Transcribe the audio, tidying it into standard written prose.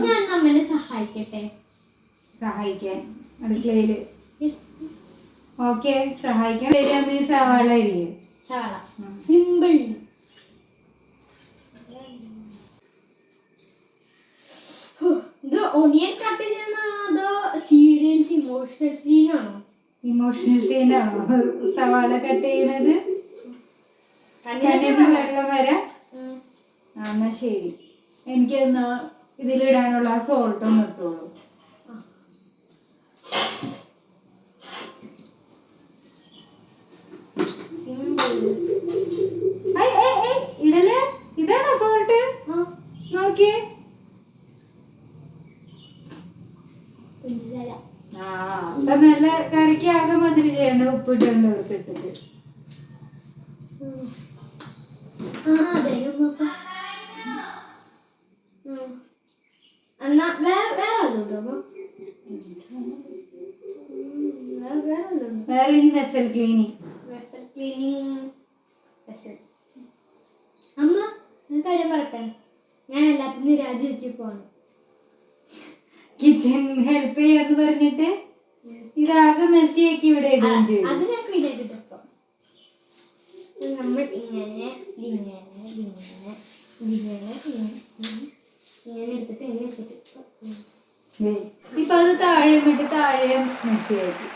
ഞാൻ അമ്മനെ സഹായിക്കട്ടെ? സഹായിക്കാൻ അടുക്കളയില്? ഓക്കെ, സഹായിക്കാൻ. സവാള അരിയും. സവാള സിമ്പിൾ. ഇത് ഒണിയൻ കട്ട് ചെയ്യുന്നതാണോ അതോ സീരിയൽസ് ഇമോഷണൽ സീനാണോ? ഇമോഷണൽ സീനാണോ സവാള കട്ട് ചെയ്യണത്? വെള്ളം വരാം. എന്നാ ശരി, എനിക്കെന്നാ ഇതിലിടാനുള്ള സോൾട്ട് ഒന്ന് എടുത്തോളൂ. ഇടല്. ഇതാണോ സോൾട്ട്? നോക്കിയേ. അപ്പൊ നല്ല കറിക്ക് ആകെ മതിരി ചെയ്യണ്ട. ഉപ്പിട്ടുണ്ട് ഇട്ടിട്ട്. വേറെ ഇനി വെസൽ ക്ലീനിങ്. അമ്മ കാര്യം പറട്ടെ, ഞാൻ എല്ലാത്തിനും രാജിവെക്കി പോണം. കിച്ചൺ ഹെൽപ്പ് ചെയ്യാന്ന് പറഞ്ഞിട്ട് ഇതാകെ മെസ്സിയാക്കി ഇവിടെ ഇടുകയും ചെയ്തു. അത് ഞാൻ ക്ലീൻ ആയിട്ടിട്ടപ്പോ നമ്മൾ ഇങ്ങനെ ഇങ്ങനെ ഇങ്ങനെ ഇങ്ങനെ ഇങ്ങനെ എടുത്തിട്ട് ഇങ്ങനെ എടുത്തിട്ട് ഇപ്പൊ അത് താഴെ വിട്ട് താഴെ മെസ്സിയാക്കി.